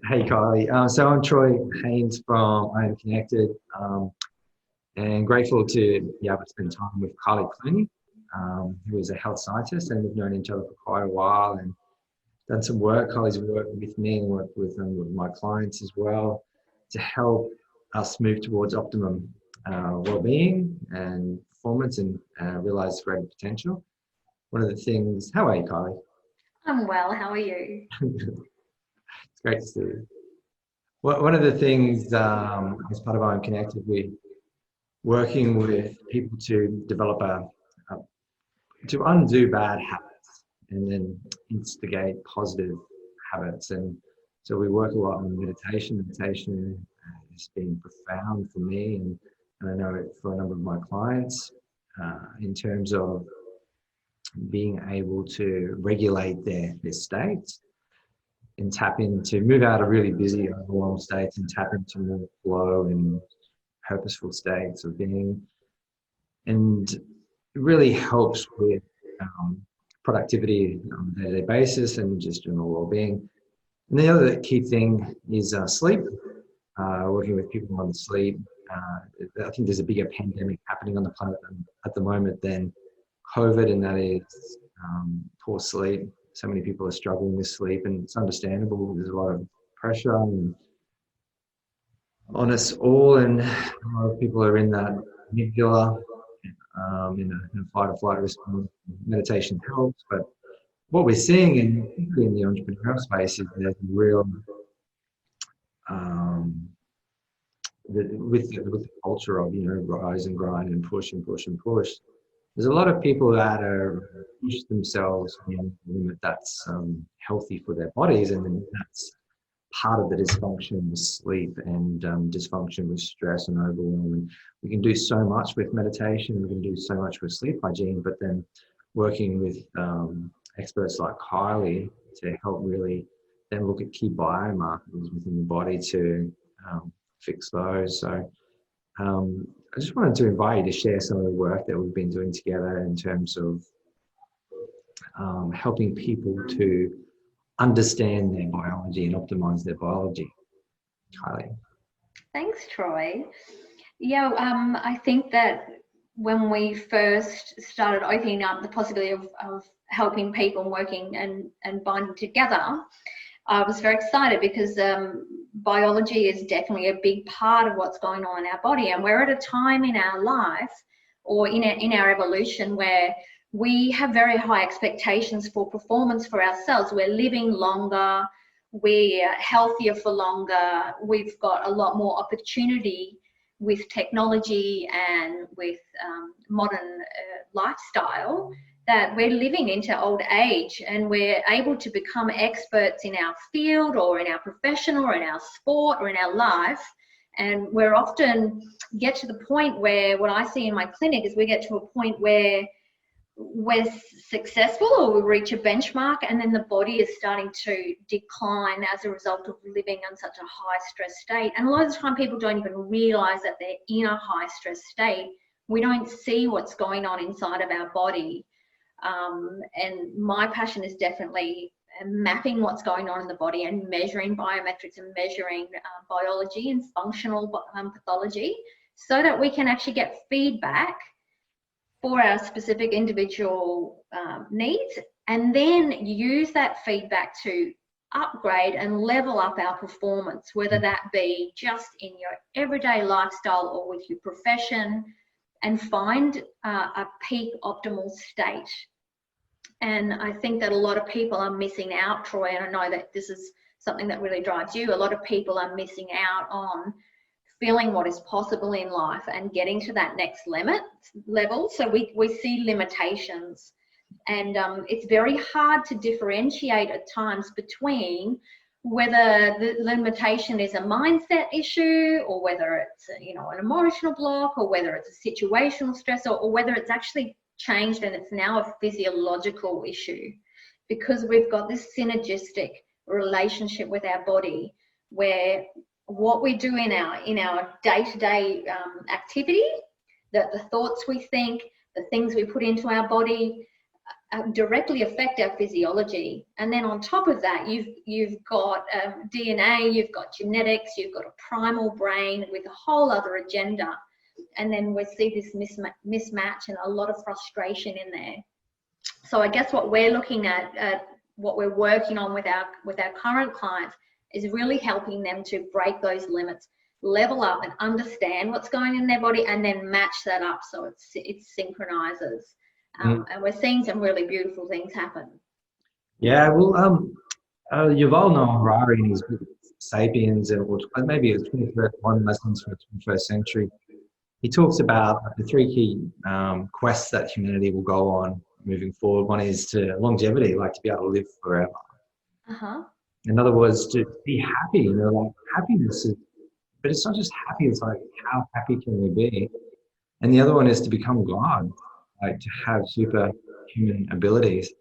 Hey Kylie, so I'm Troy Haynes from iAMconnected, and grateful to be able to spend time with Kylie Cloney, who is a health scientist, and we've known each other for quite a while and done some work. Kylie's worked with me and worked with my clients as well to help us move towards optimum well-being and performance and realize greater potential. One of the things, how are you, Kylie? I'm well. How are you? It's great to see you. One of the things as part of iAMconnected, we're working with people to develop to undo bad habits and then instigate positive habits. And so we work a lot on meditation. Meditation has been profound for me, and I know it for a number of my clients in terms of being able to regulate their states and tap into, move out of really busy, overwhelmed states and tap into more flow and purposeful states of being. And it really helps with productivity on a day-to-day basis and just general well-being. And the other key thing is sleep, working with people on sleep. I think there's a bigger pandemic happening on the planet at the moment than COVID, and that is poor sleep. So many people are struggling with sleep, and it's understandable. There's a lot of pressure on us all, and a lot of people are in that amygdala, in a fight or flight response. Meditation helps, but what we're seeing, particularly in the entrepreneurial space, is there's a real with the culture of rise and grind and push and push and push. There's a lot of people that are push themselves beyond the limit that's healthy for their bodies, and then that's part of the dysfunction with sleep and dysfunction with stress and overwhelm. And we can do so much with meditation, we can do so much with sleep hygiene, but then working with experts like Kylie to help really then look at key biomarkers within the body to fix those. So I just wanted to invite you to share some of the work that we've been doing together in terms of helping people to understand their biology and optimize their biology. Kylie. Thanks, Troy. Yeah, I think that when we first started opening up the possibility of helping people working and bonding together, I was very excited because biology is definitely a big part of what's going on in our body, and we're at a time in our life or in our evolution where we have very high expectations for performance for ourselves. We're living longer, we're healthier for longer, we've got a lot more opportunity with technology and with modern lifestyle, that we're living into old age and we're able to become experts in our field or in our profession or in our sport or in our life. And we're often get to the point where, what I see in my clinic is we get to a point where we're successful or we reach a benchmark, and then the body is starting to decline as a result of living in such a high stress state. And a lot of the time people don't even realize that they're in a high stress state. We don't see what's going on inside of our body. And my passion is definitely mapping what's going on in the body and measuring biometrics and measuring biology and functional pathology, so that we can actually get feedback for our specific individual needs, and then use that feedback to upgrade and level up our performance, whether that be just in your everyday lifestyle or with your profession, and find a peak optimal state. And I think that a lot of people are missing out, Troy, and I know that this is something that really drives you. A lot of people are missing out on feeling what is possible in life and getting to that next level. So we see limitations, and it's very hard to differentiate at times between whether the limitation is a mindset issue, or whether it's an emotional block, or whether it's a situational stress, or whether it's actually changed and it's now a physiological issue, because we've got this synergistic relationship with our body where what we do in our day-to-day activity, that the thoughts we think, the things we put into our body, directly affect our physiology. And then on top of that, you've got DNA, you've got genetics, you've got a primal brain with a whole other agenda. And then we see this mismatch and a lot of frustration in there. So I guess what we're looking at, what we're working on with our current clients, is really helping them to break those limits, level up and understand what's going on in their body, and then match that up so it synchronizes. And we're seeing some really beautiful things happen. Yeah, well, Yuval Noah Harari in his book *Sapiens*, and maybe it's 21 Lessons for the 21st Century. He talks about the three key quests that humanity will go on moving forward. One is to longevity, like to be able to live forever. Another was to be happy. Like happiness is, but it's not just happy. It's like, how happy can we be? And the other one is to become God, like to have superhuman abilities.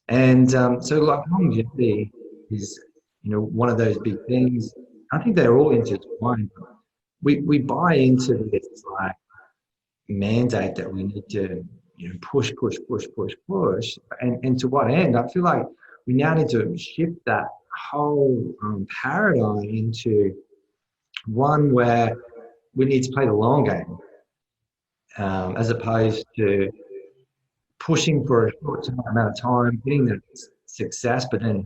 And so like longevity is, one of those big things. I think they're all intertwined. We buy into this like mandate that we need to, push, and to what end? I feel like we now need to shift that whole paradigm into one where we need to play the long game, as opposed to pushing for a short amount of time, getting the success, but then,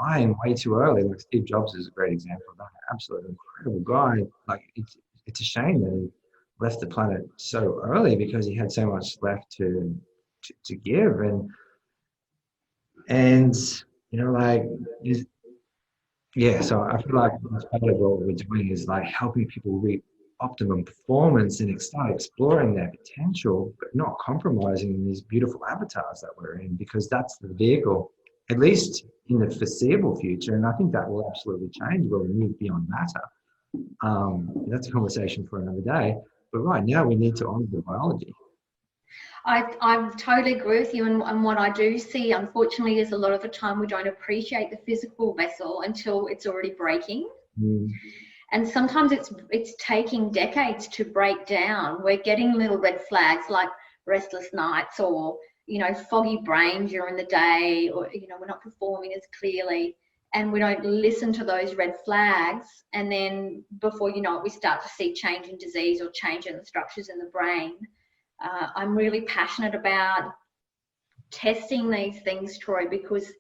dying way too early. Like Steve Jobs is a great example of that. Absolutely incredible guy. Like it's a shame that he left the planet so early because he had so much left to give. And so I feel like that's part of what we're doing is like helping people reach optimum performance and start exploring their potential, but not compromising in these beautiful avatars that we're in, because that's the vehicle, at least in the foreseeable future. And I think that will absolutely change when we move beyond matter. That's a conversation for another day. But right now we need to honor the biology. I totally agree with you, and what I do see, unfortunately, is a lot of the time we don't appreciate the physical vessel until it's already breaking. And sometimes it's taking decades to break down. We're getting little red flags like restless nights, or foggy brain during the day, or we're not performing as clearly, and we don't listen to those red flags. And then before you know it, we start to see change in disease or change in the structures in the brain. I'm really passionate about testing these things, Troy, because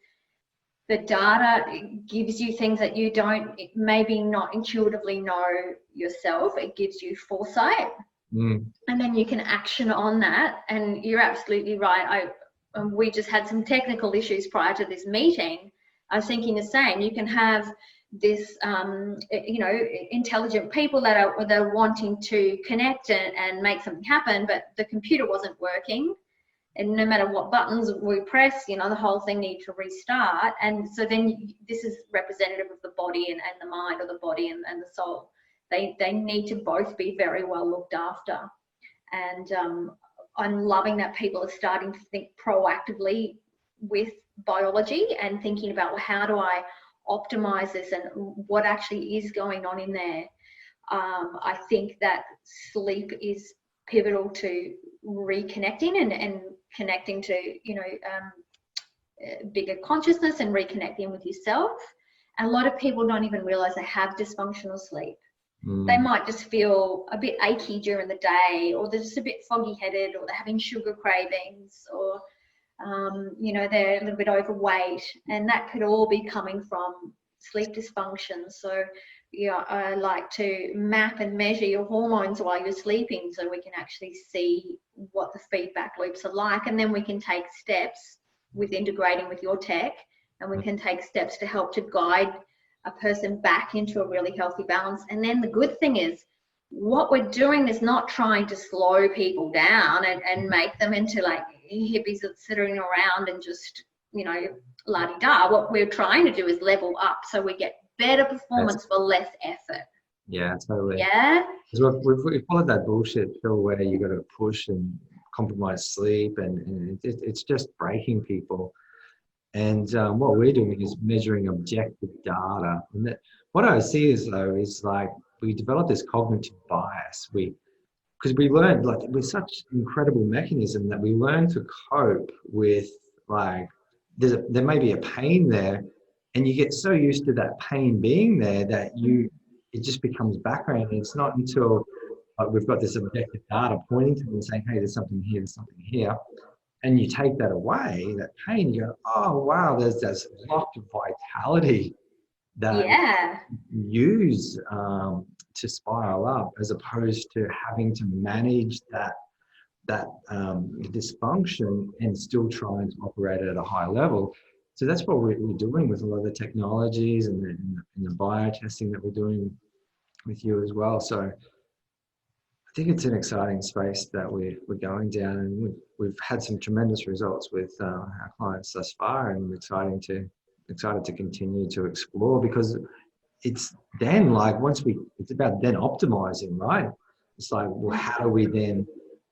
the data gives you things that you don't maybe not intuitively know yourself. It gives you foresight, and then you can action on that. And you're absolutely right. We just had some technical issues prior to this meeting. I was thinking the same. You can have this, intelligent people that are wanting to connect and make something happen, but the computer wasn't working. And no matter what buttons we press, the whole thing needs to restart. And so then this is representative of the body and the mind, or the body and the soul. They need to both be very well looked after. And I'm loving that people are starting to think proactively with biology and thinking about, well, how do I optimize this and what actually is going on in there. I think that sleep is pivotal to reconnecting and connecting to bigger consciousness and reconnecting with yourself. And a lot of people don't even realize they have dysfunctional sleep. They might just feel a bit achy during the day, or they're just a bit foggy headed, or they're having sugar cravings, or they're a little bit overweight, and that could all be coming from sleep dysfunction. So I like to map and measure your hormones while you're sleeping, so we can actually see what the feedback loops are like, and then we can take steps with integrating with your tech, and we can take steps to help to guide a person back into a really healthy balance. And then the good thing is, what we're doing is not trying to slow people down and make them into like hippies that's sitting around and just, la-di-da. What we're trying to do is level up so we get better performance for less effort. Yeah, totally. Yeah. Because we've followed that bullshit pill where you got to push and compromise sleep, and it's just breaking people. And what we're doing is measuring objective data. And what I see is, though, is like we develop this cognitive bias. We because we learned, like, with such incredible mechanism that we learn to cope with, like, there may be a pain there, and you get so used to that pain being there that it just becomes background. And it's not until, like, we've got this objective data pointing to them and saying, hey, there's something here, there's something here, and you take that away, that pain, you go, oh wow, there's this lot of vitality that Yeah. use to spiral up, as opposed to having to manage that dysfunction and still trying to operate at a high level. So that's what we're doing with a lot of the technologies and the biotesting that we're doing with you as well. So I think it's an exciting space that we're going down, and we've had some tremendous results with our clients thus far, and excited to continue to explore, because it's then, like, it's about then optimizing, right? It's like, well, how do we then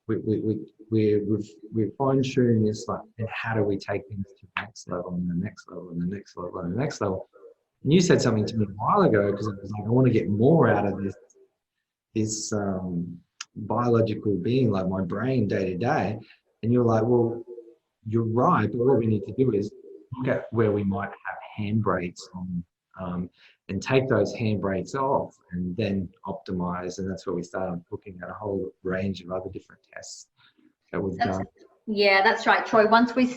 we've fine-tuned this, like, and how do we take things to the next level and the next level and the next level and the next level? And you said something to me a while ago, because it was like, I want to get more out of this biological being, like my brain, day to day. And you're like, well, you're right, but what we need to do is look at where we might have handbrakes on, and take those handbrakes off, and then optimize. And that's where we started looking at a whole range of other different tests that we've done. Yeah, that's right, Troy. Once we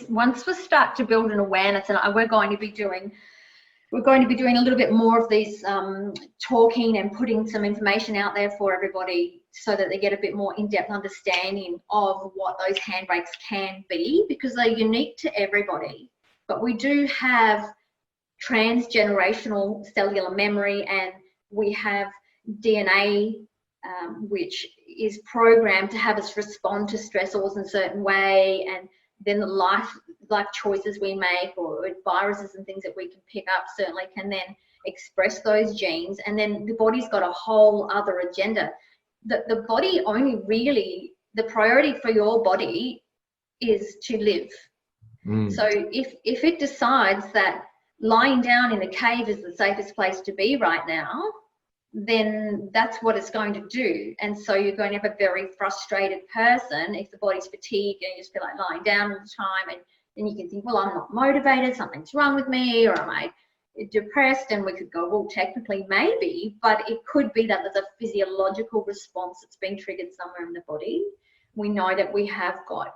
start to build an awareness, and we're going to be doing a little bit more of these talking and putting some information out there for everybody, so that they get a bit more in-depth understanding of what those handbrakes can be, because they're unique to everybody. But we do have transgenerational cellular memory, and we have DNA, which is programmed to have us respond to stressors in a certain way, and then the life choices we make, or viruses and things that we can pick up, certainly can then express those genes. And then the body's got a whole other agenda. The body only really, the priority for your body is to live. So if it decides that lying down in a cave is the safest place to be right now, then that's what it's going to do. And so you're going to have a very frustrated person if the body's fatigued and you just feel like lying down all the time. And then you can think, well, I'm not motivated, something's wrong with me, or am I depressed? And we could go, well, technically maybe, but it could be that there's a physiological response that's been triggered somewhere in the body. We know that we have got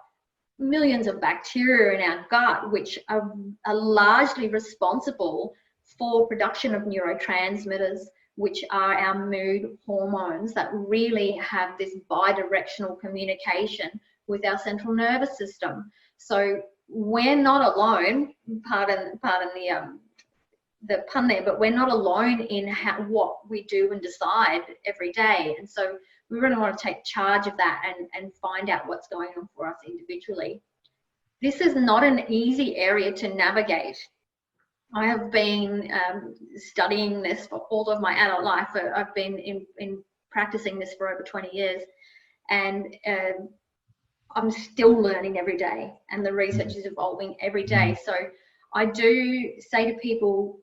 millions of bacteria in our gut, which are largely responsible for production of neurotransmitters, which are our mood hormones that really have this bi-directional communication with our central nervous system. So we're not alone, pardon the pun there, but we're not alone in what we do and decide every day. And so we really want to take charge of that and find out what's going on for us individually. This is not an easy area to navigate. I have been studying this for all of my adult life. I've been in practicing this for over 20 years, and I'm still learning every day, and the research is evolving every day. So I do say to people,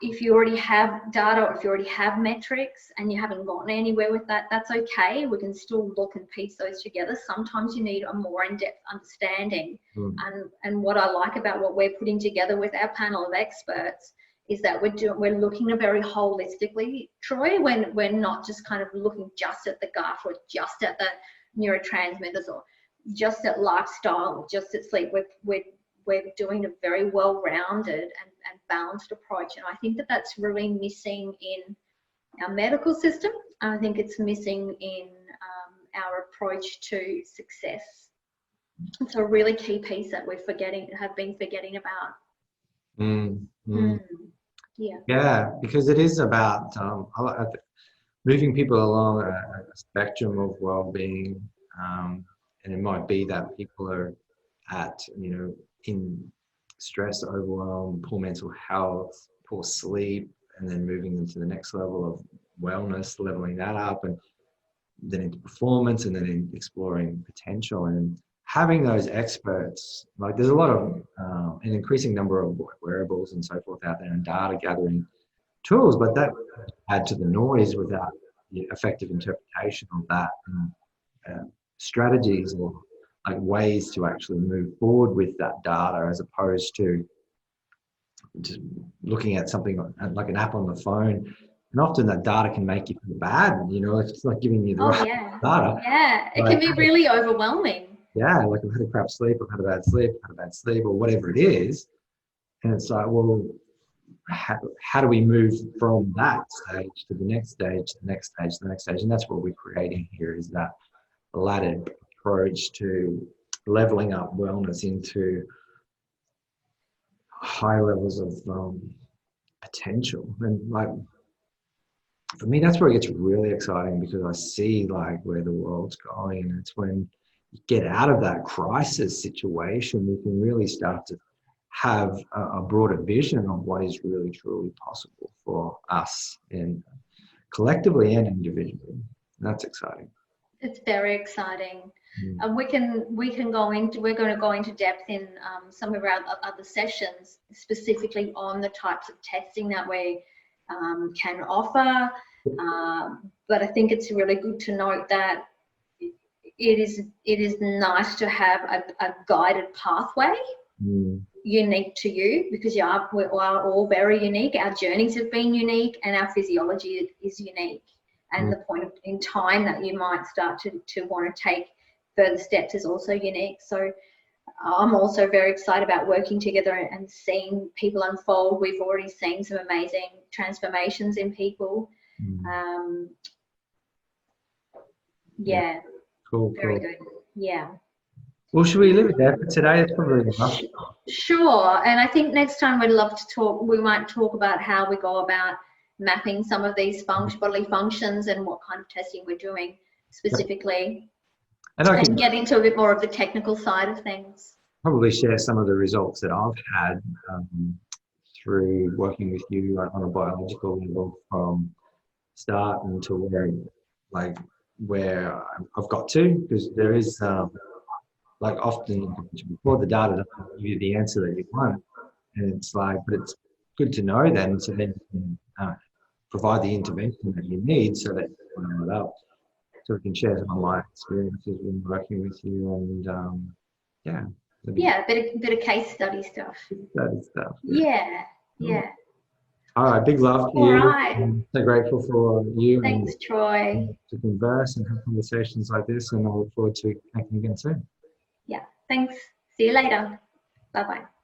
if you already have data, or if you already have metrics and you haven't gotten anywhere with that, that's okay. We can still look and piece those together. Sometimes you need a more in-depth understanding. And what I like about what we're putting together with our panel of experts is that we're looking very holistically, Troy. We're not just kind of looking just at the gut, or just at the neurotransmitters, or just at lifestyle, or just at sleep. We're doing a very well-rounded and balanced approach. And I think that that's really missing in our medical system. I think it's missing in our approach to success. It's a really key piece that have been forgetting about. Yeah, because it is about moving people along a spectrum of well-being, and it might be that people are at, in stress, overwhelm, poor mental health, poor sleep, and then moving them to the next level of wellness, leveling that up, and then into performance, and then in exploring potential. And having those experts, like, there's a lot of an increasing number of wearables and so forth out there, and data gathering tools, but that add to the noise without the effective interpretation of that. strategies or like ways to actually move forward with that data, as opposed to just looking at something like an app on the phone. And often that data can make you feel bad, it's not giving you the Oh right yeah. data. Yeah. It Like, can be really overwhelming. yeah, like I've had a crap sleep, I've had a bad sleep, I've had a bad sleep, or whatever it is. And it's like, well, how do we move from that stage to the next stage, to the next stage, to the next stage? And that's what we're creating here, is that laddered approach to leveling up wellness into high levels of potential. And like, for me, that's where it gets really exciting, because I see like where the world's going. And it's when you get out of that crisis situation, you can really start to have a broader vision of what is really truly possible for us, and collectively and individually. That's exciting. It's very exciting. Mm. And we're going to go into depth in some of our other sessions, specifically on the types of testing that we can offer. But I think it's really good to note that it is nice to have a guided pathway. Mm. Unique to you, because we are all very unique. Our journeys have been unique, and our physiology is unique. And the point in time that you might start to want to take further steps is also unique. So I'm also very excited about working together and seeing people unfold. We've already seen some amazing transformations in people. Yeah. Cool. Very good. Yeah. Well, should we leave it there for today? It's probably enough. Sure. And I think next time we might talk about how we go about mapping some of these bodily functions and what kind of testing we're doing specifically, and get into a bit more of the technical side of things. Probably share some of the results that I've had through working with you on a biological level, from start until where I've got to, because there is like often before, the data doesn't give you the answer that you want, and it's like, but it's good to know then, so then you can provide the intervention that you need, so that you can follow it up. So we can share some of my experiences when working with you, and bit of case study stuff. Yeah. All right, big love to All you. right. I'm so grateful for you. Thanks, Troy. To converse and have conversations like this, and I look forward to connecting again soon. Yeah, thanks. See you later. Bye-bye.